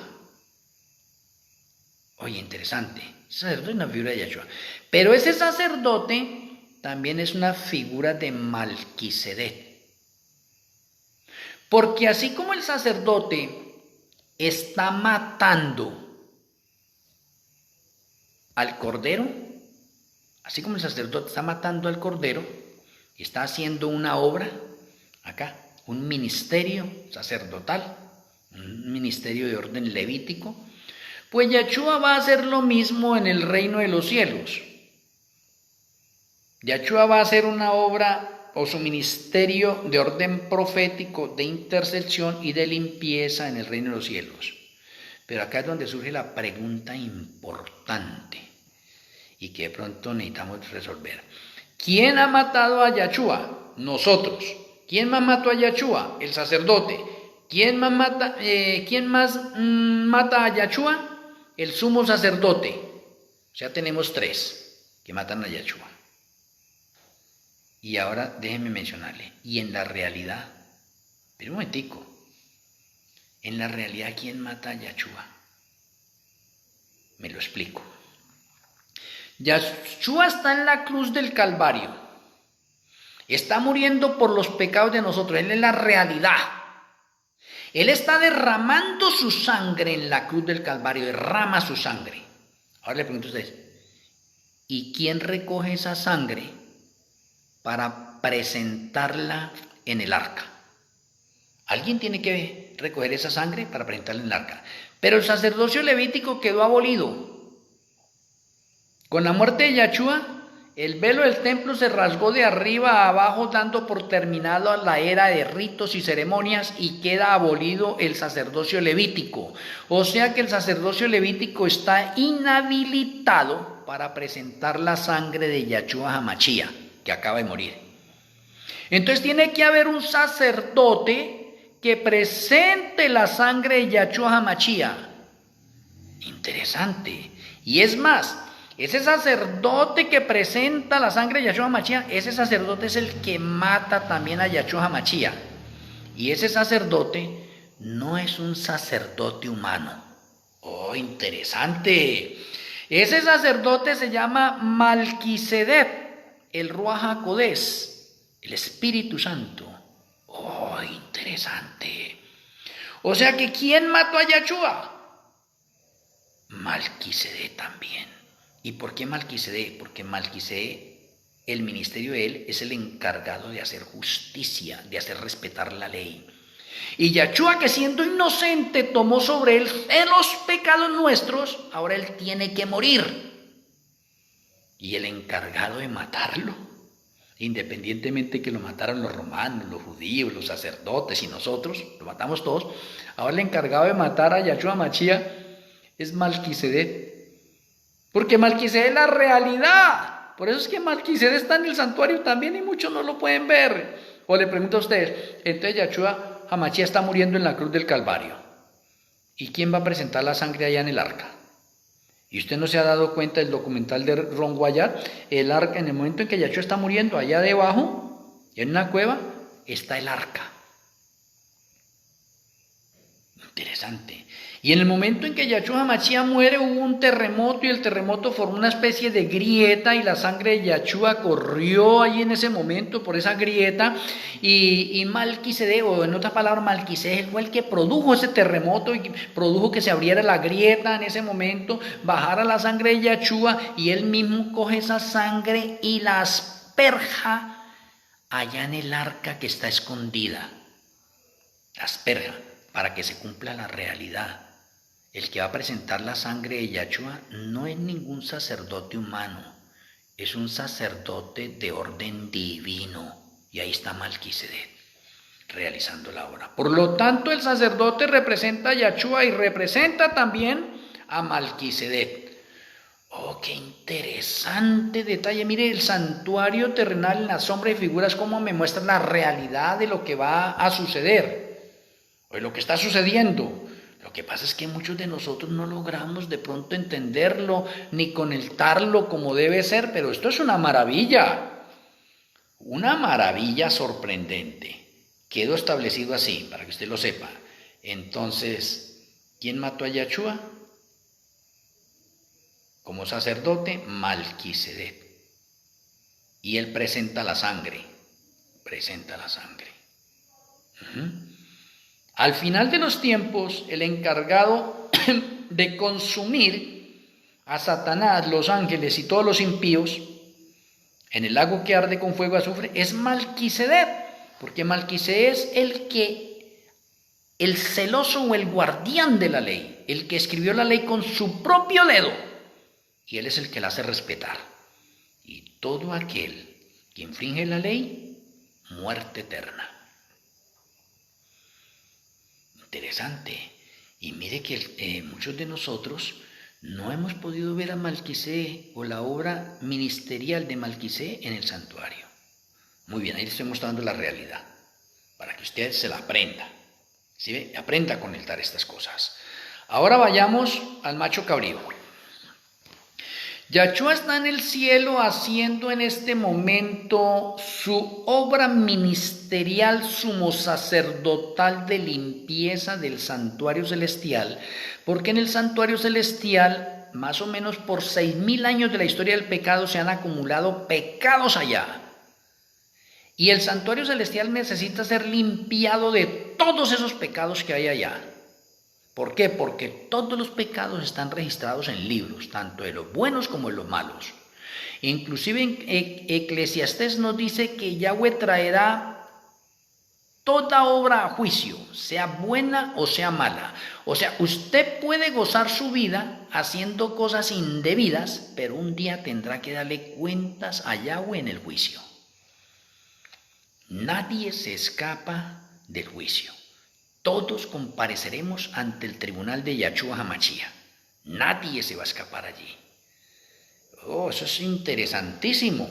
Oye, interesante, ese sacerdote es una figura de Yahshua, pero ese sacerdote también es una figura de Malquisedec, porque así como el sacerdote está matando al cordero, así como el sacerdote está matando al cordero y está haciendo una obra acá, un ministerio sacerdotal, un ministerio de orden levítico, pues Yahshua va a hacer lo mismo en el reino de los cielos. Yahshua va a hacer una obra o su ministerio de orden profético, de intercesión y de limpieza en el reino de los cielos. Pero acá es donde surge la pregunta importante y que de pronto necesitamos resolver. ¿Quién ha matado a Yahshua? Nosotros. ¿Quién más mató a Yahshua? El sacerdote. ¿Quién más mata a Yahshua? El sumo sacerdote. O sea, tenemos 3 que matan a Yahshua. Y ahora déjenme mencionarle. Y en la realidad, pero un momentico, en la realidad, ¿quién mata a Yahshua? Me lo explico. Yahshua está en la cruz del Calvario. Está muriendo por los pecados de nosotros. Él es la realidad. Él está derramando su sangre en la cruz del Calvario. Derrama su sangre. Ahora le pregunto a ustedes, ¿y quién recoge esa sangre para presentarla en el arca? Alguien tiene que recoger esa sangre para presentarla en el arca. Pero el sacerdocio levítico quedó abolido. Con la muerte de Yahshua, el velo del templo se rasgó de arriba a abajo, dando por terminado la era de ritos y ceremonias, y queda abolido el sacerdocio levítico. O sea que el sacerdocio levítico está inhabilitado para presentar la sangre de Yahshua Hamashia, que acaba de morir. Entonces tiene que haber un sacerdote que presente la sangre de Yahshua Hamashia. Interesante. Y es más, ese sacerdote que presenta la sangre de Yahshua Hamashia, ese sacerdote es el que mata también a Yahshua Hamashia. Y ese sacerdote no es un sacerdote humano. Oh, interesante. Ese sacerdote se llama Malquisedec, el Ruach HaKodesh, el Espíritu Santo. Oh, interesante. O sea que ¿quién mató a Yahshua? Malquisedec también. ¿Y por qué Malquisedec? Porque Malquisedec, el ministerio de él, es el encargado de hacer justicia, de hacer respetar la ley. Y Yahshua, que siendo inocente tomó sobre él en los pecados nuestros, ahora él tiene que morir. Y el encargado de matarlo, independientemente que lo mataron los romanos, los judíos, los sacerdotes y nosotros, lo matamos todos, ahora el encargado de matar a Yahshua Hamashia es Malquisedec. Porque Malquisedec es la realidad. Por eso es que Malquisedec está en el santuario también y muchos no lo pueden ver. O le pregunto a ustedes, entonces Yahshua Hamashia está muriendo en la cruz del Calvario. ¿Y quién va a presentar la sangre allá en el arca? ¿Y usted no se ha dado cuenta del documental de Ron Guayar? El arca, en el momento en que Yahshua está muriendo, allá debajo, en una cueva, está el arca. Interesante. Y en el momento en que Yahshua Hamashia muere, hubo un terremoto, y el terremoto formó una especie de grieta, y la sangre de Yahshua corrió ahí en ese momento por esa grieta, y Malquisedec, o en otras palabras, Malquisedec fue el que produjo ese terremoto y produjo que se abriera la grieta en ese momento, bajara la sangre de Yahshua, y él mismo coge esa sangre y la asperja allá en el arca que está escondida. La asperja para que se cumpla la realidad. El que va a presentar la sangre de Yahshua no es ningún sacerdote humano, es un sacerdote de orden divino. Y ahí está Malquisedec, realizando la obra. Por lo tanto, el sacerdote representa a Yahshua y representa también a Malquisedec. Oh, qué interesante detalle. Mire, el santuario terrenal en la sombra de figuras, cómo me muestra la realidad de lo que va a suceder, o de lo que está sucediendo. Lo que pasa es que muchos de nosotros no logramos de pronto entenderlo ni conectarlo como debe ser, pero esto es una maravilla sorprendente. Quedó establecido así, para que usted lo sepa. Entonces, ¿quién mató a Yahshua? Como sacerdote, Malquisedec. Y él presenta la sangre. Al final de los tiempos, el encargado de consumir a Satanás, los ángeles y todos los impíos en el lago que arde con fuego y azufre es Malquisedec, porque Malquisedec es el celoso o el guardián de la ley, el que escribió la ley con su propio dedo, y él es el que la hace respetar. Y todo aquel que infringe la ley, muerte eterna. Interesante. Y mire que muchos de nosotros no hemos podido ver a Malquisedec o la obra ministerial de Malquisedec en el santuario. Muy bien, ahí le estoy mostrando la realidad para que usted se la aprenda. ¿Sí ve? Aprenda a conectar estas cosas. Ahora vayamos al macho cabrío. Yahshua está en el cielo haciendo en este momento su obra ministerial sumo sacerdotal de limpieza del santuario celestial, porque en el santuario celestial, más o menos por 6.000 años de la historia del pecado, se han acumulado pecados allá. Y el santuario celestial necesita ser limpiado de todos esos pecados que hay allá. ¿Por qué? Porque todos los pecados están registrados en libros, tanto de los buenos como de los malos. Inclusive en Eclesiastés nos dice que Yahweh traerá toda obra a juicio, sea buena o sea mala. O sea, usted puede gozar su vida haciendo cosas indebidas, pero un día tendrá que darle cuentas a Yahweh en el juicio. Nadie se escapa del juicio. Todos compareceremos ante el tribunal de Yahshua HaMashiach. Nadie se va a escapar allí. Oh, eso es interesantísimo,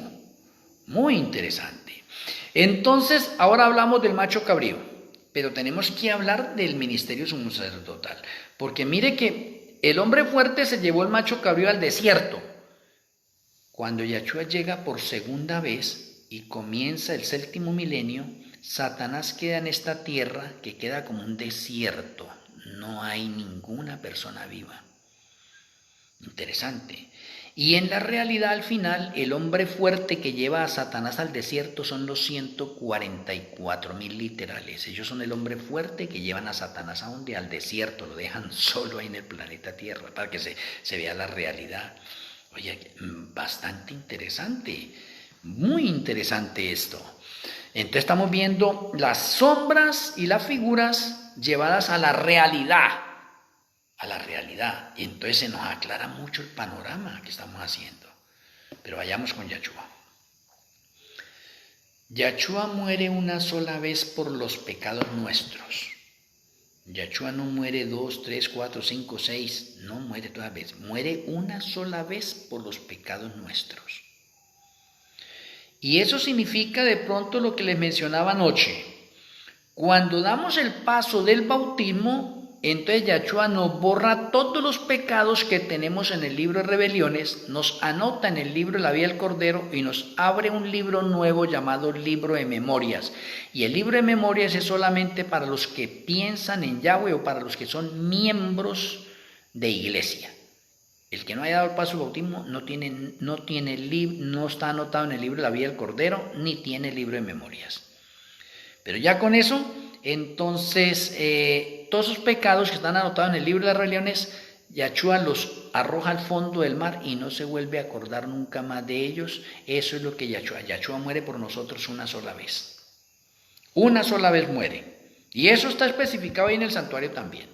muy interesante. Entonces, ahora hablamos del macho cabrío, pero tenemos que hablar del ministerio sumo sacerdotal, porque mire que el hombre fuerte se llevó el macho cabrío al desierto. Cuando Yahshua llega por segunda vez y comienza el 7º milenio, Satanás queda en esta tierra que queda como un desierto, no hay ninguna persona viva. Interesante. Y en la realidad al final el hombre fuerte que lleva a Satanás al desierto son los 144.000 literales. Ellos son el hombre fuerte que llevan a Satanás a donde, al desierto, lo dejan solo ahí en el planeta Tierra para que se vea la realidad. Oye, bastante interesante, muy interesante esto. Entonces estamos viendo las sombras y las figuras llevadas a la realidad. Y entonces se nos aclara mucho el panorama que estamos haciendo. Pero vayamos con Yahshua. Yahshua muere una sola vez por los pecados nuestros. Yahshua no muere 2, 3, 4, 5, 6, no muere todas veces. Muere una sola vez por los pecados nuestros. Y eso significa de pronto lo que les mencionaba anoche. Cuando damos el paso del bautismo, entonces Yahshua nos borra todos los pecados que tenemos en el libro de rebeliones, nos anota en el libro de la vida del Cordero y nos abre un libro nuevo llamado libro de memorias. Y el libro de memorias es solamente para los que piensan en Yahweh o para los que son miembros de iglesia. El que no haya dado el paso del bautismo no está anotado en el libro de la vida del Cordero ni tiene el libro de memorias. Pero ya con eso, entonces, todos esos pecados que están anotados en el libro de las rebeliones, Yahshua los arroja al fondo del mar y no se vuelve a acordar nunca más de ellos. Eso es lo que Yahshua muere por nosotros una sola vez. Una sola vez muere. Y eso está especificado ahí en el santuario también.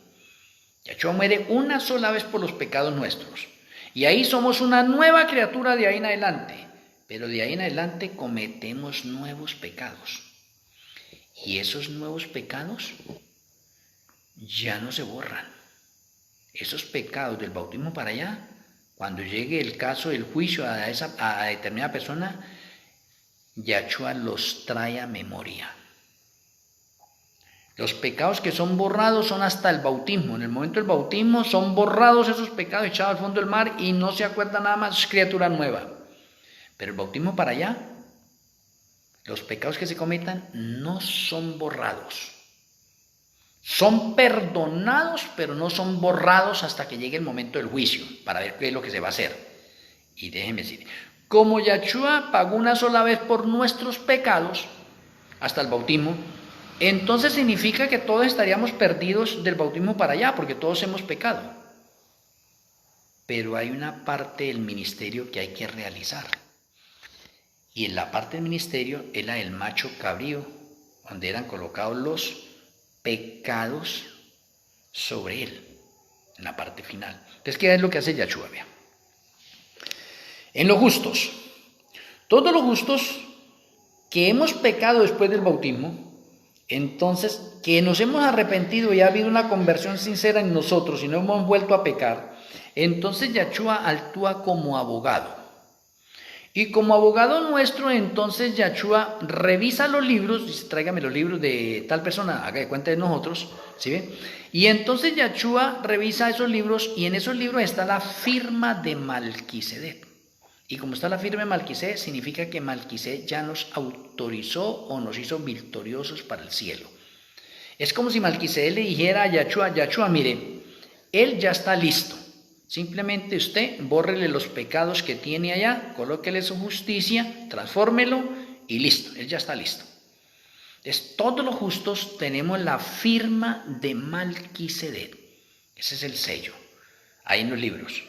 Yahshua muere una sola vez por los pecados nuestros. Y ahí somos una nueva criatura de ahí en adelante. Pero de ahí en adelante cometemos nuevos pecados. Y esos nuevos pecados ya no se borran. Esos pecados del bautismo para allá, cuando llegue el caso del juicio a determinada persona, Yahshua los trae a memoria. Los pecados que son borrados son hasta el bautismo. En el momento del bautismo son borrados esos pecados, echados al fondo del mar y no se acuerda nada más, es criatura nueva. Pero el bautismo para allá, los pecados que se cometan no son borrados. Son perdonados, pero no son borrados hasta que llegue el momento del juicio, para ver qué es lo que se va a hacer. Y déjenme decir, como Yahshua pagó una sola vez por nuestros pecados, hasta el bautismo, entonces significa que todos estaríamos perdidos del bautismo para allá, porque todos hemos pecado. Pero hay una parte del ministerio que hay que realizar. Y en la parte del ministerio es la del macho cabrío, donde eran colocados los pecados sobre él, en la parte final. Entonces, ¿qué es lo que hace Yahshua? En los justos, todos los justos que hemos pecado después del bautismo, entonces, que nos hemos arrepentido y ha habido una conversión sincera en nosotros y no hemos vuelto a pecar, entonces Yahshua actúa como abogado. Y como abogado nuestro, entonces Yahshua revisa los libros, dice, tráigame los libros de tal persona, haga de cuenta de nosotros, ¿sí ve? Y entonces Yahshua revisa esos libros y en esos libros está la firma de Malquisedec. Y como está la firma de Malquisedec, significa que Malquisedec ya nos autorizó o nos hizo victoriosos para el cielo. Es como si Malquisedec le dijera a Yahshua, mire, él ya está listo. Simplemente usted bórrele los pecados que tiene allá, colóquele su justicia, transfórmelo y listo, él ya está listo. Entonces, todos los justos tenemos la firma de Malquisedec. Ese es el sello, ahí en los libros.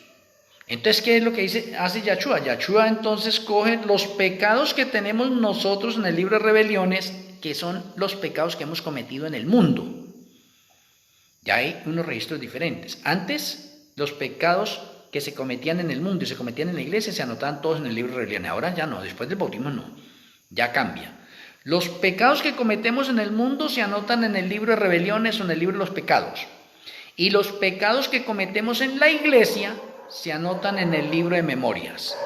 Entonces, ¿qué es lo que hace Yahshua? Yahshua entonces coge los pecados que tenemos nosotros en el libro de rebeliones, que son los pecados que hemos cometido en el mundo. Ya hay unos registros diferentes. Antes, los pecados que se cometían en el mundo y se cometían en la iglesia se anotaban todos en el libro de rebeliones. Ahora ya no, después del bautismo no, ya cambia. Los pecados que cometemos en el mundo se anotan en el libro de rebeliones o en el libro de los pecados. Y los pecados que cometemos en la iglesia se anotan en el libro de memorias.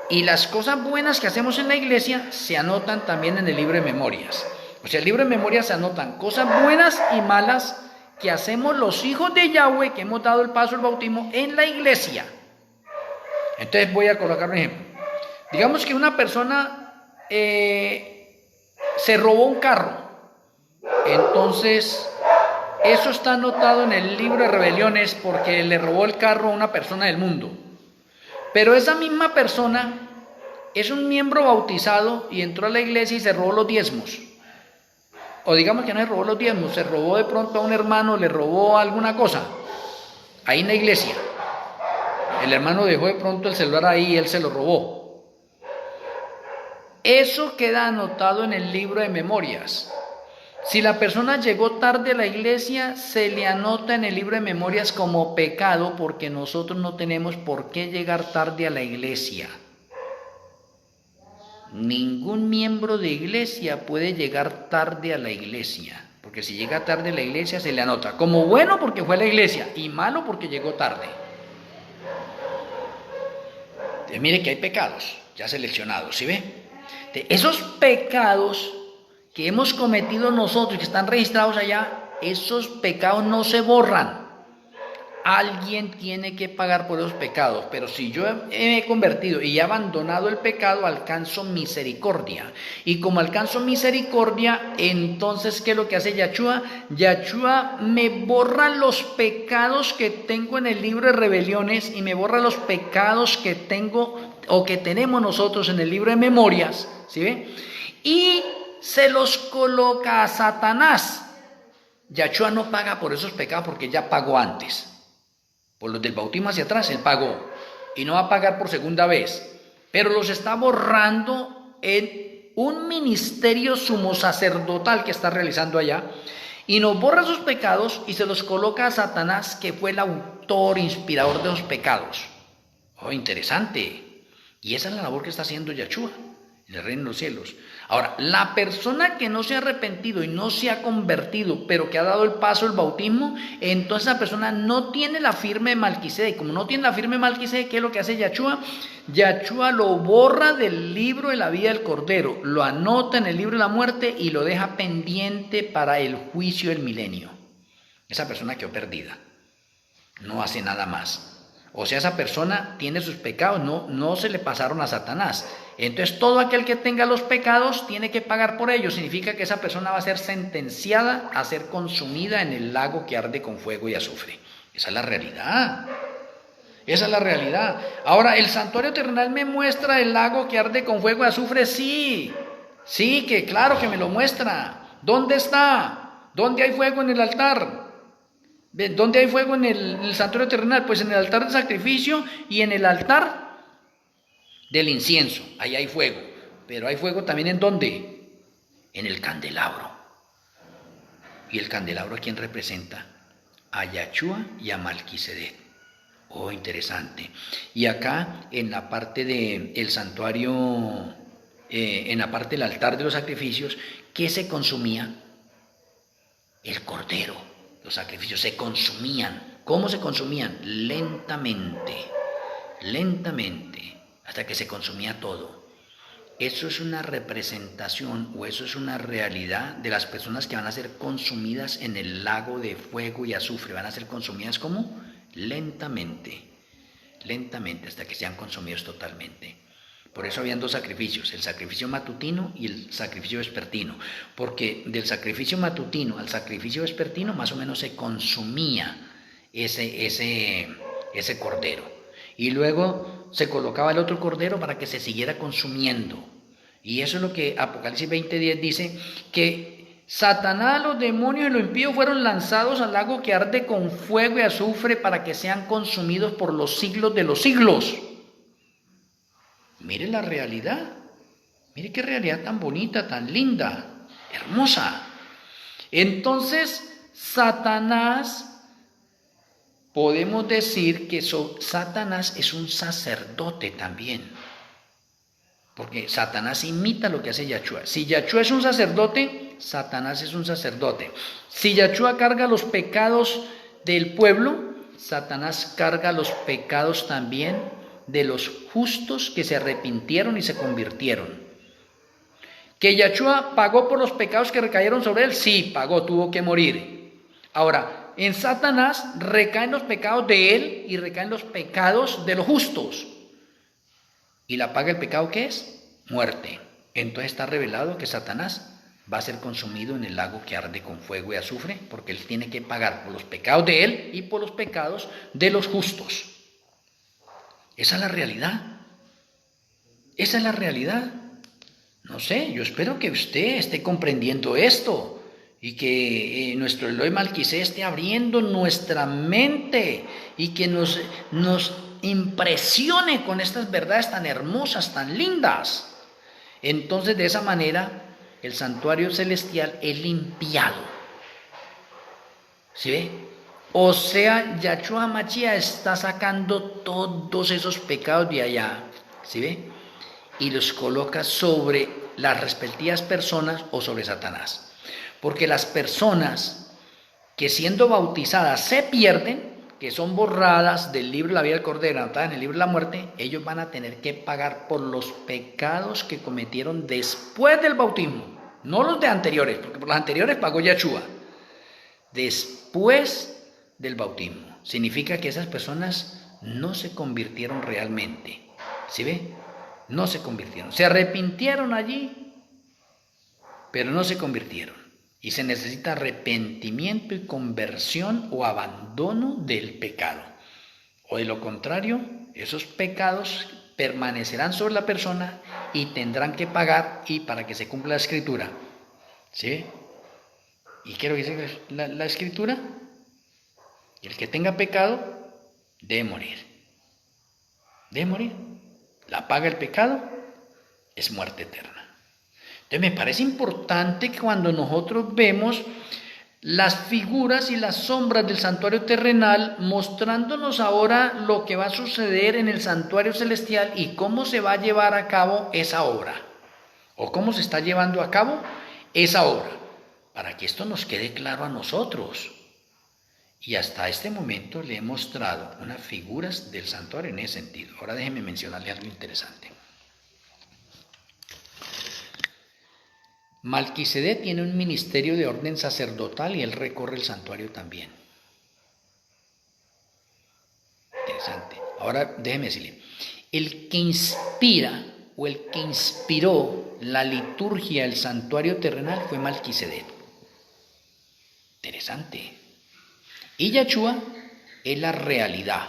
Y las cosas buenas que hacemos en la iglesia se anotan también en el libro de memorias. O sea, el libro de memorias se anotan cosas buenas y malas que hacemos los hijos de Yahweh, que hemos dado el paso al bautismo en la iglesia. Entonces voy a colocar un ejemplo. Digamos que una persona se robó un carro. Entonces, eso está anotado en el libro de rebeliones porque le robó el carro a una persona del mundo. Pero esa misma persona es un miembro bautizado y entró a la iglesia y se robó los diezmos. O digamos que no se robó los diezmos, se robó de pronto a un hermano, le robó alguna cosa. Ahí en la iglesia. El hermano dejó de pronto el celular ahí y él se lo robó. Eso queda anotado en el libro de memorias. Si la persona llegó tarde a la iglesia, se le anota en el libro de memorias como pecado porque nosotros no tenemos por qué llegar tarde a la iglesia. Ningún miembro de iglesia puede llegar tarde a la iglesia, porque si llega tarde a la iglesia se le anota como bueno porque fue a la iglesia y malo porque llegó tarde. Entonces, mire que hay pecados ya seleccionados, ¿sí ve? Esos pecados que hemos cometido nosotros, que están registrados allá, esos pecados no se borran. Alguien tiene que pagar por esos pecados, pero si yo me he convertido y he abandonado el pecado, alcanzo misericordia. Y como alcanzo misericordia, entonces, ¿qué es lo que hace Yahshua? Yahshua me borra los pecados que tengo en el libro de rebeliones y me borra los pecados que tengo o que tenemos nosotros en el libro de memorias, ¿sí ve? Y se los coloca a Satanás. Yahshua no paga por esos pecados porque ya pagó antes. Por los del bautismo hacia atrás, él pagó. Y no va a pagar por segunda vez. Pero los está borrando en un ministerio sumo sacerdotal que está realizando allá. Y nos borra sus pecados y se los coloca a Satanás, que fue el autor, inspirador de los pecados. Oh, interesante. Y esa es la labor que está haciendo Yahshua en el reino de los cielos. Ahora, la persona que no se ha arrepentido y no se ha convertido, pero que ha dado el paso al bautismo, entonces esa persona no tiene la firma de Malquisedec. Como no tiene la firma de Malquisedec, ¿qué es lo que hace Yahshua? Yahshua lo borra del libro de la vida del Cordero, lo anota en el libro de la muerte y lo deja pendiente para el juicio del milenio. Esa persona quedó perdida, no hace nada más. O sea, esa persona tiene sus pecados, no se le pasaron a Satanás. Entonces, todo aquel que tenga los pecados tiene que pagar por ellos. Significa que esa persona va a ser sentenciada a ser consumida en el lago que arde con fuego y azufre. Esa es la realidad. Esa es la realidad. Ahora, ¿el santuario terrenal me muestra el lago que arde con fuego y azufre? Sí, que claro que me lo muestra. ¿Dónde está? ¿Dónde hay fuego en el altar? ¿Dónde hay fuego en el santuario terrenal? Pues en el altar de sacrificio y en el altar del incienso. Ahí hay fuego. Pero hay fuego también ¿en dónde? En el candelabro. ¿Y el candelabro a quién representa? A Yahshua y a Malquisedec. Oh, interesante. Y acá en la parte del santuario, en la parte del altar de los sacrificios, ¿qué se consumía? El cordero. Los sacrificios se consumían. ¿Cómo se consumían? Lentamente, hasta que se consumía todo. Eso es una representación o eso es una realidad de las personas que van a ser consumidas en el lago de fuego y azufre. Van a ser consumidas ¿cómo? Lentamente, hasta que sean consumidos totalmente. Por eso habían dos sacrificios, el sacrificio matutino y el sacrificio vespertino, porque del sacrificio matutino al sacrificio vespertino más o menos se consumía ese cordero. Y luego se colocaba el otro cordero para que se siguiera consumiendo. Y eso es lo que Apocalipsis 20:10 dice, que Satanás, los demonios y los impíos fueron lanzados al lago que arde con fuego y azufre para que sean consumidos por los siglos de los siglos. Mire la realidad. Mire qué realidad tan bonita, tan linda, hermosa. Entonces, Satanás, podemos decir que Satanás es un sacerdote también. Porque Satanás imita lo que hace Yahshua. Si Yahshua es un sacerdote, Satanás es un sacerdote. Si Yahshua carga los pecados del pueblo, Satanás carga los pecados también de los justos que se arrepintieron y se convirtieron. ¿Que Yahshua pagó por los pecados que recayeron sobre él? Sí, pagó, tuvo que morir. Ahora, en Satanás recaen los pecados de él y recaen los pecados de los justos. ¿Y la paga del pecado qué es? Muerte. Entonces está revelado que Satanás va a ser consumido en el lago que arde con fuego y azufre, porque él tiene que pagar por los pecados de él y por los pecados de los justos. Esa es la realidad. Esa es la realidad. No sé, yo espero que usted esté comprendiendo esto y que nuestro Eloi Malquisé esté abriendo nuestra mente y que nos impresione con estas verdades tan hermosas, tan lindas. Entonces, de esa manera, el santuario celestial es limpiado. ¿Sí ve? O sea, Yahshua Mashiach está sacando todos esos pecados de allá. ¿Sí ve? Y los coloca sobre las respectivas personas o sobre Satanás. Porque las personas que siendo bautizadas se pierden, que son borradas del libro de la vida del Cordero, anotadas en el libro de la muerte, ellos van a tener que pagar por los pecados que cometieron después del bautismo, no los de anteriores, porque por los anteriores pagó Yahshua. Después del bautismo, significa que esas personas no se convirtieron realmente. ¿Sí ve? No se convirtieron. Se arrepintieron allí, pero no se convirtieron. Y se necesita arrepentimiento y conversión o abandono del pecado. O de lo contrario, esos pecados permanecerán sobre la persona y tendrán que pagar y para que se cumpla la escritura. ¿Sí? ¿Y qué es lo que dice la escritura? El que tenga pecado debe morir. Debe morir. La paga del pecado es muerte eterna. Entonces me parece importante que cuando nosotros vemos las figuras y las sombras del santuario terrenal, mostrándonos ahora lo que va a suceder en el santuario celestial y cómo se va a llevar a cabo esa obra, o cómo se está llevando a cabo esa obra, para que esto nos quede claro a nosotros. Y hasta este momento le he mostrado unas figuras del santuario en ese sentido. Ahora déjeme mencionarle algo interesante. Malquisede tiene un ministerio de orden sacerdotal y él recorre el santuario también. Interesante. Ahora déjeme decirle, el que inspira o el que inspiró la liturgia del santuario terrenal fue Malquisede. Interesante. Y Yahshua es la realidad.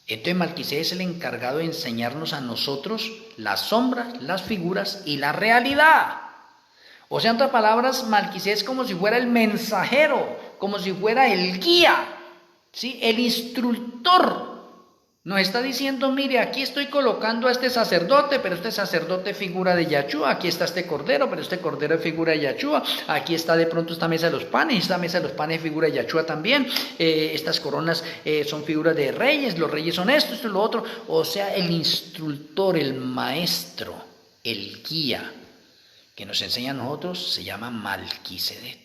Entonces Malquisede es el encargado de enseñarnos a nosotros las sombras, las figuras y la realidad. O sea, en otras palabras, Malquisede es como si fuera el mensajero, como si fuera el guía, ¿sí? El instructor. Nos está diciendo, mire, aquí estoy colocando a este sacerdote, pero este sacerdote es figura de Yahshua. Aquí está este cordero, pero este cordero es figura de Yahshua. Aquí está de pronto esta mesa de los panes, esta mesa de los panes es figura de Yahshua también. Estas coronas son figuras de reyes, los reyes son esto y lo otro. O sea, el instructor, el maestro, el guía que nos enseña a nosotros se llama Malquisede.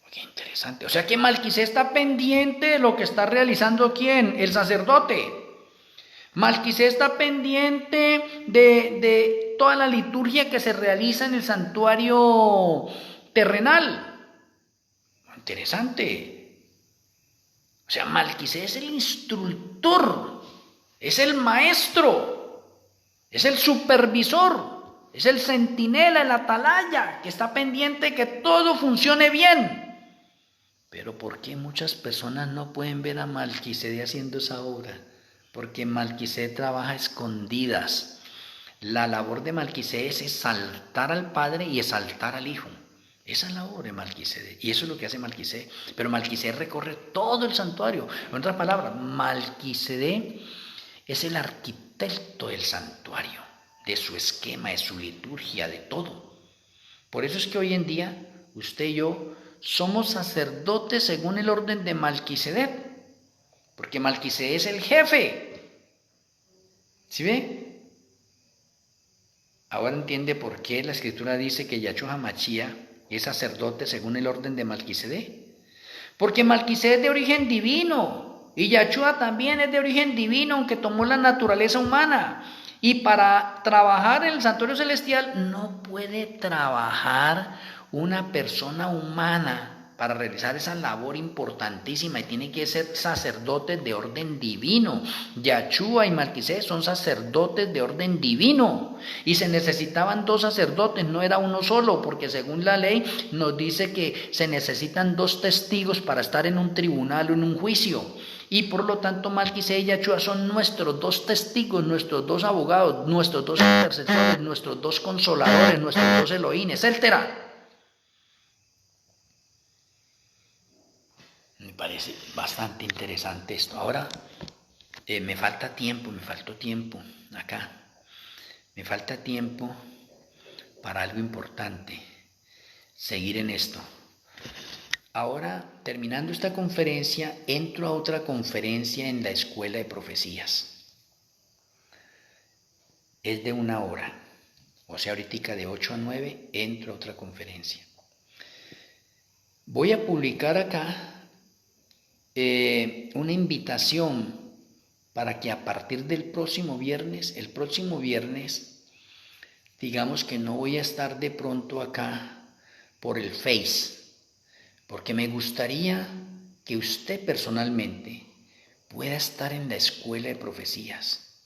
Qué interesante. O sea que Malquisede está pendiente de lo que está realizando ¿quién? El sacerdote. Malquisede está pendiente de toda la liturgia que se realiza en el santuario terrenal. Interesante. O sea, Malquisede es el instructor, es el maestro, es el supervisor. Es el centinela, el atalaya, que está pendiente de que todo funcione bien. Pero ¿por qué muchas personas no pueden ver a Malquisede haciendo esa obra? Porque Malquisede trabaja a escondidas. La labor de Malquisede es exaltar al Padre y exaltar al Hijo. Esa es la obra de Malquisedec, y eso es lo que hace Malquisedec. Pero Malquisedec recorre todo el santuario. En otras palabras, Malquisedec es el arquitecto del santuario, de su esquema, de su liturgia, de todo. Por eso es que hoy en día, usted y yo somos sacerdotes según el orden de Malquisedec, porque Malquisedec es el jefe. ¿Sí ve? Ahora entiende por qué la Escritura dice que Yahshua Hamashiach es sacerdote según el orden de Malquisedec. Porque Malquisedec es de origen divino y Yahshua también es de origen divino, aunque tomó la naturaleza humana. Y para trabajar en el santuario celestial no puede trabajar una persona humana para realizar esa labor importantísima, y tiene que ser sacerdotes de orden divino. Yahshua y Malquisedec son sacerdotes de orden divino, y se necesitaban 2 sacerdotes, no era uno solo, porque según la ley nos dice que se necesitan 2 testigos para estar en un tribunal o en un juicio. Y por lo tanto Malquisedec y Yahshua son nuestros 2 testigos, nuestros 2 abogados, nuestros 2 intercesores, nuestros 2 consoladores, nuestros 2 Elohim, etcétera. Me parece bastante interesante esto. Ahora me faltó tiempo acá. Me falta tiempo para algo importante, seguir en esto. Ahora, terminando esta conferencia, entro a otra conferencia en la Escuela de Profecías. Es de 1 hora, o sea, ahorita de 8 a 9 entro a otra conferencia. Voy a publicar acá una invitación para que a partir del próximo viernes, digamos que no voy a estar de pronto acá por el Face, porque me gustaría que usted personalmente pueda estar en la Escuela de Profecías.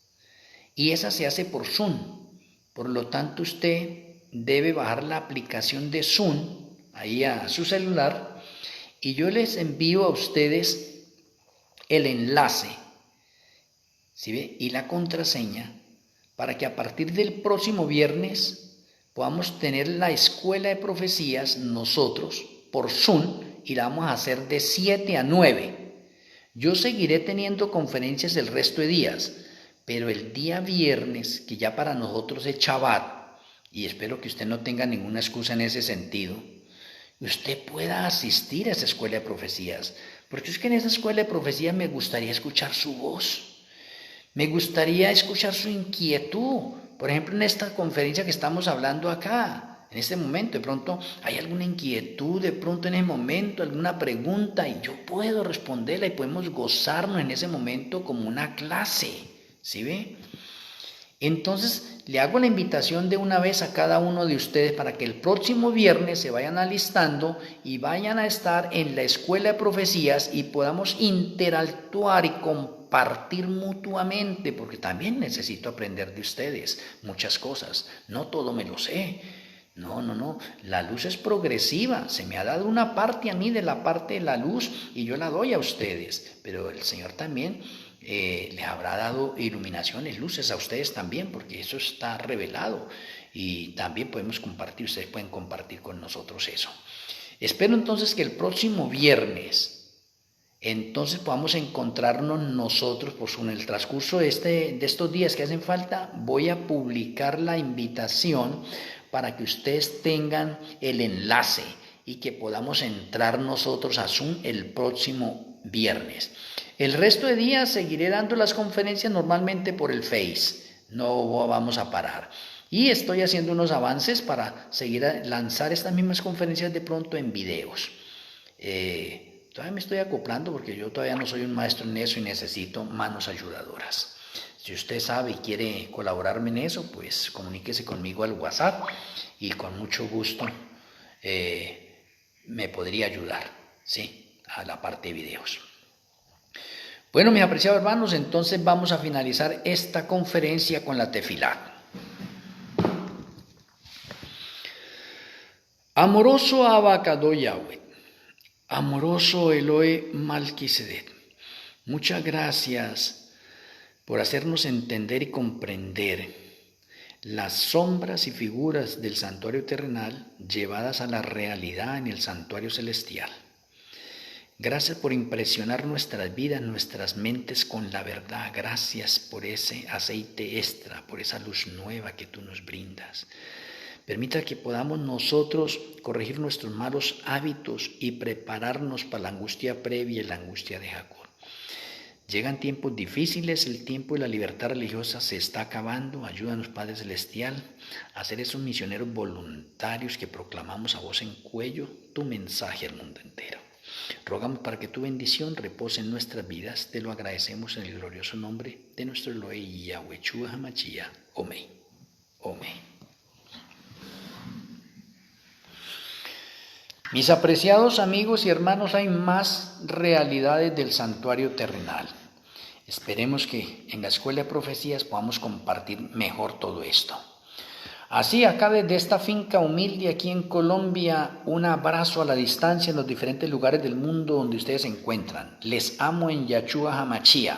Y esa se hace por Zoom. Por lo tanto, usted debe bajar la aplicación de Zoom ahí a su celular, y yo les envío a ustedes el enlace, ¿sí ve? Y la contraseña, para que a partir del próximo viernes podamos tener la Escuela de Profecías nosotros por Zoom, y la vamos a hacer de 7 a 9. Yo seguiré teniendo conferencias el resto de días, pero el día viernes, que ya para nosotros es Shabbat, y espero que usted no tenga ninguna excusa en ese sentido, usted pueda asistir a esa Escuela de Profecías, porque es que en esa Escuela de Profecías me gustaría escuchar su voz, me gustaría escuchar su inquietud. Por ejemplo, en esta conferencia que estamos hablando acá, en este momento, de pronto hay alguna inquietud, de pronto en ese momento, alguna pregunta, y yo puedo responderla y podemos gozarnos en ese momento como una clase, ¿sí ve? Entonces, le hago la invitación de una vez a cada uno de ustedes para que el próximo viernes se vayan alistando y vayan a estar en la Escuela de Profecías y podamos interactuar y compartir mutuamente, porque también necesito aprender de ustedes muchas cosas. No todo me lo sé. No. La luz es progresiva. Se me ha dado una parte a mí de la parte de la luz y yo la doy a ustedes. Pero el Señor también les habrá dado iluminaciones, luces a ustedes también, porque eso está revelado y también podemos compartir, ustedes pueden compartir con nosotros eso. Espero entonces que el próximo viernes entonces podamos encontrarnos nosotros, pues en el transcurso de estos días que hacen falta, voy a publicar la invitación para que ustedes tengan el enlace y que podamos entrar nosotros a Zoom el próximo viernes. El resto de días seguiré dando las conferencias normalmente por el Face, no vamos a parar. Y estoy haciendo unos avances para seguir a lanzar estas mismas conferencias de pronto en videos. Todavía me estoy acoplando porque yo todavía no soy un maestro en eso y necesito manos ayudadoras. Si usted sabe y quiere colaborarme en eso, pues comuníquese conmigo al WhatsApp y con mucho gusto me podría ayudar, ¿sí? A la parte de videos. Bueno, mis apreciados hermanos, entonces vamos a finalizar esta conferencia con la tefilá. Amoroso Abacado Yahweh, amoroso Elohe Malquisedec, muchas gracias por hacernos entender y comprender las sombras y figuras del santuario terrenal llevadas a la realidad en el santuario celestial. Gracias por impresionar nuestras vidas, nuestras mentes con la verdad. Gracias por ese aceite extra, por esa luz nueva que tú nos brindas. Permita que podamos nosotros corregir nuestros malos hábitos y prepararnos para la angustia previa y la angustia de Jacob. Llegan tiempos difíciles, el tiempo de la libertad religiosa se está acabando. Ayúdanos, Padre Celestial, a ser esos misioneros voluntarios que proclamamos a voz en cuello tu mensaje al mundo entero. Rogamos para que tu bendición repose en nuestras vidas. Te lo agradecemos en el glorioso nombre de nuestro Elohim Yahweh Yeshua HaMashiach. Amén. Amén. Mis apreciados amigos y hermanos, hay más realidades del santuario terrenal. Esperemos que en la Escuela de Profecías podamos compartir mejor todo esto. Así, acá desde esta finca humilde aquí en Colombia, un abrazo a la distancia en los diferentes lugares del mundo donde ustedes se encuentran. Les amo en Yahshua HaMashiach.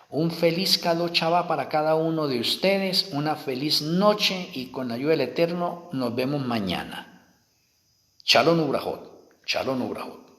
Un feliz Kadosh Shabbat para cada uno de ustedes, una feliz noche y con la ayuda del Eterno nos vemos mañana. Shalom Ubrahot. Shalom Ubrahot.